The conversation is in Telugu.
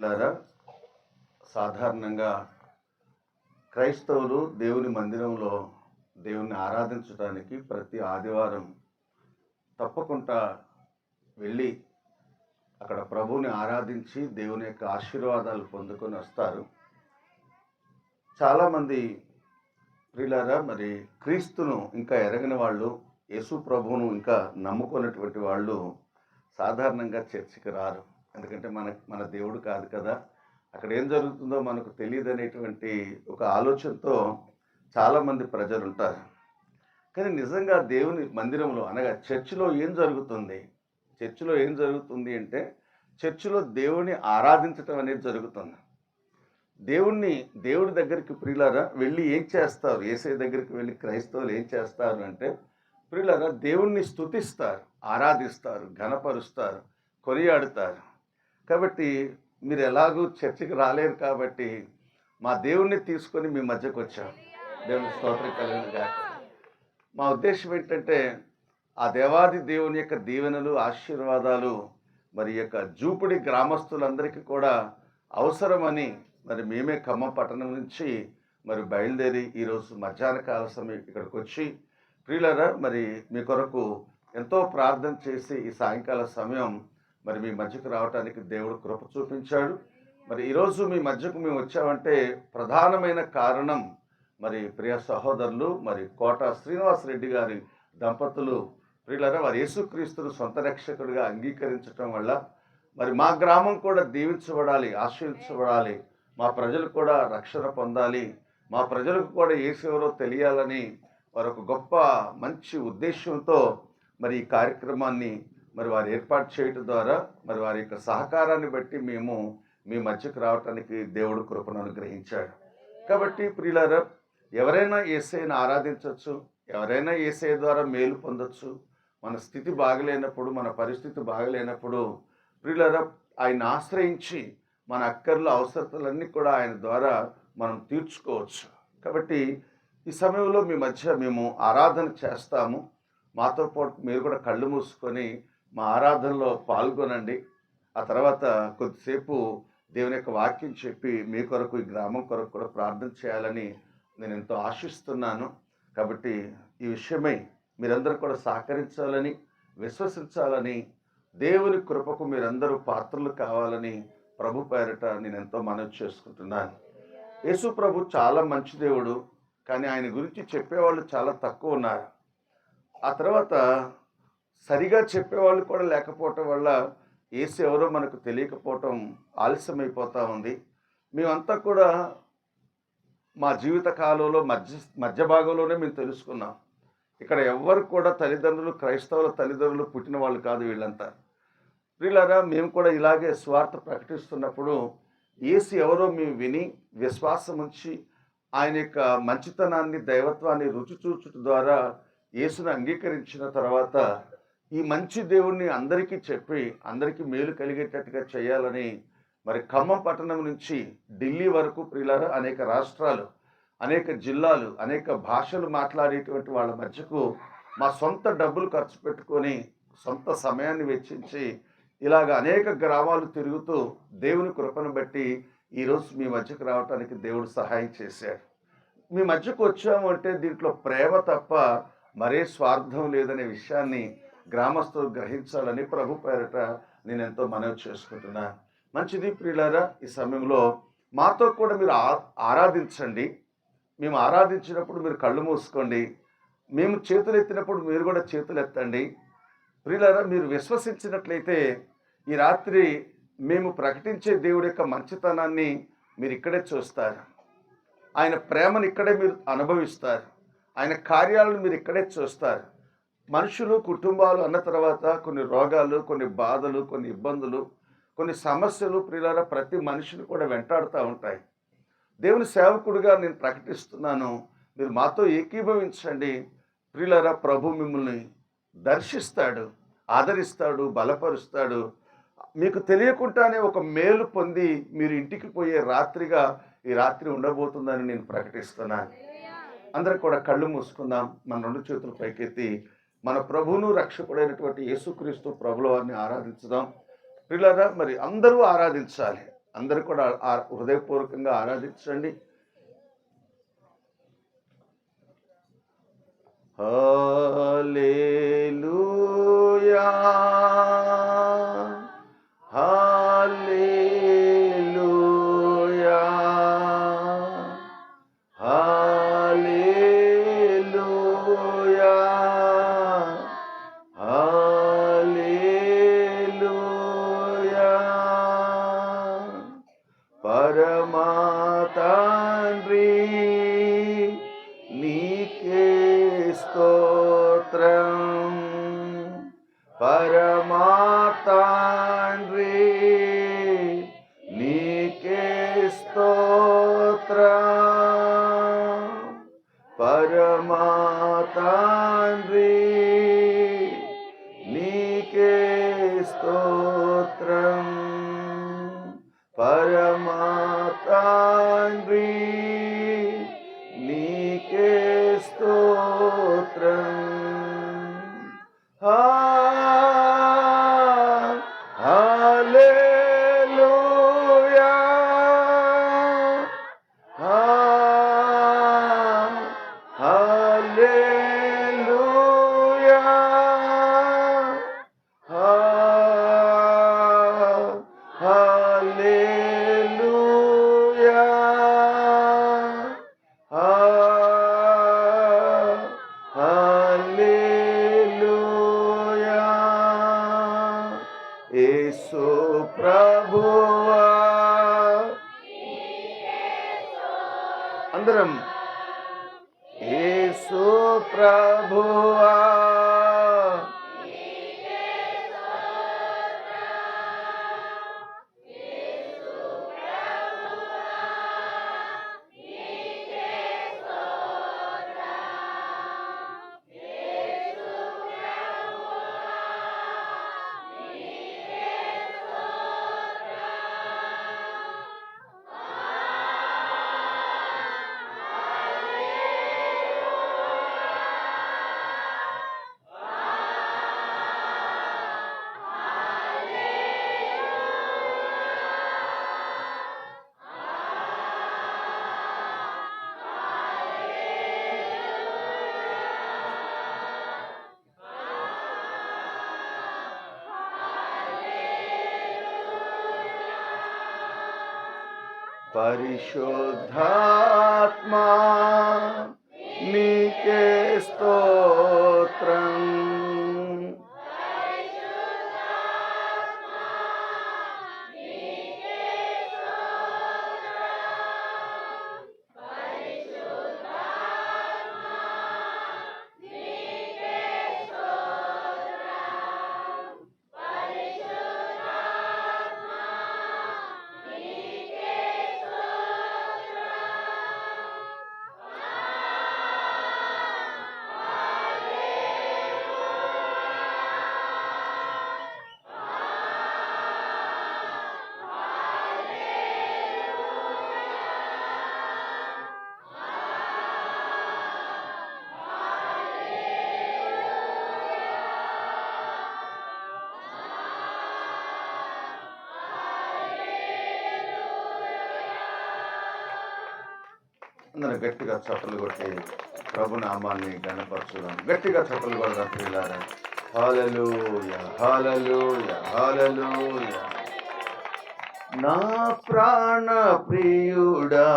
లారా సాధారణంగా క్రైస్తవులు దేవుని మందిరంలో దేవుని ఆరాధించడానికి ప్రతి ఆదివారం తప్పకుండా వెళ్ళి అక్కడ ప్రభువుని ఆరాధించి దేవుని యొక్క ఆశీర్వాదాలు పొందుకొని వస్తారు. చాలామంది ప్రియులారా మరి క్రీస్తును ఇంకా ఎరగని వాళ్ళు, యేసు ప్రభువును ఇంకా నమ్ముకున్నటువంటి వాళ్ళు సాధారణంగా చర్చికి రారు. ఎందుకంటే మన దేవుడు కాదు కదా, అక్కడ ఏం జరుగుతుందో మనకు తెలియదు అనేటువంటి ఒక ఆలోచనతో చాలామంది ప్రజలు ఉంటారు. కానీ నిజంగా దేవుని మందిరంలో అనగా చర్చిలో ఏం జరుగుతుంది? చర్చిలో ఏం జరుగుతుంది అంటే చర్చిలో దేవుని ఆరాధించటం అనేది జరుగుతుంది. దేవుడి దగ్గరికి ప్రియులారా వెళ్ళి ఏం చేస్తారు? యేసయ్య దగ్గరికి వెళ్ళి క్రైస్తవులు ఏం చేస్తారు అంటే ప్రియులారా దేవుణ్ణి స్తుతిస్తారు, ఆరాధిస్తారు, ఘనపరుస్తారు, కొనియాడుతారు. కాబట్టి మీరు ఎలాగూ చర్చికి రాలేరు కాబట్టి మా దేవుణ్ణి తీసుకొని మీ మధ్యకు వచ్చాం. దేవుని స్తోత్రం కలుగును గాక. మా ఉద్దేశం ఏంటంటే ఆ దేవాది దేవుని యొక్క దీవెనలు, ఆశీర్వాదాలు మరి యొక్క జూపుడి గ్రామస్తులందరికీ కూడా అవసరమని మరి మేమే ఖమ్మం పట్టణం నుంచి మరి బయలుదేరి ఈరోజు మధ్యాహ్న కాల సమయం ఇక్కడికి వచ్చి ప్రియులారా మరి మీ కొరకు ఎంతో ప్రార్థన చేసి ఈ సాయంకాల సమయం మరి మీ మధ్యకు రావడానికి దేవుడు కృప చూపించాడు. మరి ఈరోజు మీ మధ్యకు మేము వచ్చామంటే ప్రధానమైన కారణం మరి ప్రియ సహోదరులు మరి కోట శ్రీనివాసరెడ్డి గారి దంపతులు ప్రియులారా వారు యేసుక్రీస్తును సొంత రక్షకుడిగా అంగీకరించడం వల్ల మరి మా గ్రామం కూడా దీవించబడాలి, ఆశీర్వించబడాలి, మా ప్రజలు కూడా రక్షణ పొందాలి, మా ప్రజలకు కూడా యేసు ఎవరో తెలియాలని వారు ఒక గొప్ప మంచి ఉద్దేశంతో మరి ఈ కార్యక్రమాన్ని మరి వారు ఏర్పాటు చేయడం ద్వారా మరి వారి యొక్క సహకారాన్ని బట్టి మేము మీ మధ్యకు రావటానికి దేవుడు కృపను అనుగ్రహించాడు. కాబట్టి ప్రియులారా ఎవరైనా యేసయ్యను ఆరాధించవచ్చు, ఎవరైనా యేసయ్య ద్వారా మేలు పొందొచ్చు. మన స్థితి బాగలేనప్పుడు, మన పరిస్థితి బాగలేనప్పుడు ప్రియులారా ఆయన ఆశ్రయించి మన అక్కర్లు, అవసరతలన్నీ కూడా ఆయన ద్వారా మనం తీర్చుకోవచ్చు. కాబట్టి ఈ సమయంలో మీ మధ్య మేము ఆరాధన చేస్తాము. మాతో పాటు మీరు కూడా కళ్ళు మూసుకొని మా ఆరాధనలో పాల్గొనండి. ఆ తర్వాత కొద్దిసేపు దేవుని యొక్క వాక్యం చెప్పి మీ కొరకు, ఈ గ్రామం కొరకు కూడా ప్రార్థన చేయాలని నేను ఎంతో ఆశిస్తున్నాను. కాబట్టి ఈ విషయమై మీరందరూ కూడా సహకరించాలని, విశ్వసించాలని, దేవుని కృపకు మీరందరూ పాత్రలు కావాలని ప్రభు పేరట నేను ఎంతో మనవి చేసుకుంటున్నాను. యేసు ప్రభు చాలా మంచి దేవుడు, కానీ ఆయన గురించి చెప్పేవాళ్ళు చాలా తక్కువ ఉన్నారు. ఆ తర్వాత సరిగా చెప్పేవాళ్ళు కూడా లేకపోవటం వల్ల యేసు ఎవరో మనకు తెలియకపోవటం ఆలస్యమైపోతూ ఉంది. మేమంతా కూడా మా జీవిత కాలంలో మధ్య భాగంలోనే మేము తెలుసుకున్నాం. ఇక్కడ ఎవ్వరు కూడా తల్లిదండ్రులు, క్రైస్తవుల తల్లిదండ్రులు పుట్టిన వాళ్ళు కాదు వీళ్ళంతా. ప్రియులారా మేము కూడా ఇలాగే స్వార్థ ప్రకటిస్తున్నప్పుడు యేసు ఎవరో మేము విని విశ్వాసం ఉంచి ఆయన యొక్క మంచితనాన్ని, దైవత్వాన్ని రుచి చూచుట ద్వారా యేసును అంగీకరించిన తర్వాత ఈ మంచి దేవుణ్ణి అందరికీ చెప్పి అందరికీ మేలు కలిగేటట్టుగా చేయాలని మరి ఖమ్మం పట్టణం నుంచి ఢిల్లీ వరకు ప్రియులారా అనేక రాష్ట్రాలు, అనేక జిల్లాలు, అనేక భాషలు మాట్లాడేటువంటి వాళ్ళ మధ్యకు మా సొంత డబ్బులు ఖర్చు పెట్టుకొని, సొంత సమయాన్ని వెచ్చించి ఇలాగ అనేక గ్రామాలు తిరుగుతూ దేవుని కృపను బట్టి ఈరోజు మీ మధ్యకు రావడానికి దేవుడు సహాయం చేశాడు. మీ మధ్యకు వచ్చాము అంటే దీంట్లో ప్రేమ తప్ప మరే స్వార్థం లేదనే విషయాన్ని గ్రామస్తులు గ్రహించాలని ప్రభు పేరట నేను ఎంతో మనవి చేసుకుంటున్నాను. మంచిది ప్రియులారా, ఈ సమయంలో మాతో కూడా మీరు ఆరాధించండి. మేము ఆరాధించినప్పుడు మీరు కళ్ళు మూసుకోండి. మేము చేతులు ఎత్తినప్పుడు మీరు కూడా చేతులు ఎత్తండి. ప్రియులారా, మీరు విశ్వసించినట్లయితే ఈ రాత్రి మేము ప్రకటించే దేవుడి యొక్క మంచితనాన్ని మీరు ఇక్కడే చూస్తారు. ఆయన ప్రేమను ఇక్కడే మీరు అనుభవిస్తారు. ఆయన కార్యాలను మీరు ఇక్కడే చూస్తారు. మనుషులు, కుటుంబాలు అన్న తర్వాత కొన్ని రోగాలు, కొన్ని బాధలు, కొన్ని ఇబ్బందులు, కొన్ని సమస్యలు ప్రియులారా ప్రతి మనిషిని కూడా వెంటాడుతూ ఉంటాయి. దేవుని సేవకుడిగా నేను ప్రకటిస్తున్నాను, మీరు మాతో ఏకీభవించండి. ప్రియులారా ప్రభు మిమ్మల్ని దర్శిస్తాడు, ఆదరిస్తాడు, బలపరుస్తాడు. మీకు తెలియకుండానే ఒక మేలు పొంది మీరు ఇంటికి పోయే రాత్రిగా ఈ రాత్రి ఉండబోతుందని నేను ప్రకటిస్తున్నాను. అందరూ కూడా కళ్ళు మూసుకుందాం. మన రెండు చేతులు పైకెత్తి మన ప్రభువును రక్షకుడైనటువంటి యేసుక్రీస్తు ప్రభుల వారిని ఆరాధించుదాం. ప్రియులారా మరి అందరూ ఆరాధించాలి. అందరూ కూడా హృదయపూర్వకంగా ఆరాధించండి. హల్లెలూయా హల్లెలూయా హల్లెలూయా హల్లెలూయా. పరమా తండ్రి నీకే స్తోత్రం, పరమా తండ్రి నీకే స్తోత్రం, పరమా తండ్రి నీకే స్తోత్రం, పరమా తండ్రి నీకే స్తోత్రం. హల్లెలూయా హల్లెలూయా హల్లెలూయా హల్లెలూయా. యేసు ప్రభువా అందరం యేసు ప్రభువా పరిశుద్ధాత్మా నీకే స్తోత్రం, అందరూ గట్టిగా చప్పలు కొట్టి ప్రభు నామాన్ని ఘనపరచుదాం. గట్టిగా చప్పలు కొడదాం ప్రియులారా. హల్లెలూయా హల్లెలూయా హల్లెలూయా. నా ప్రాణ ప్రియుడా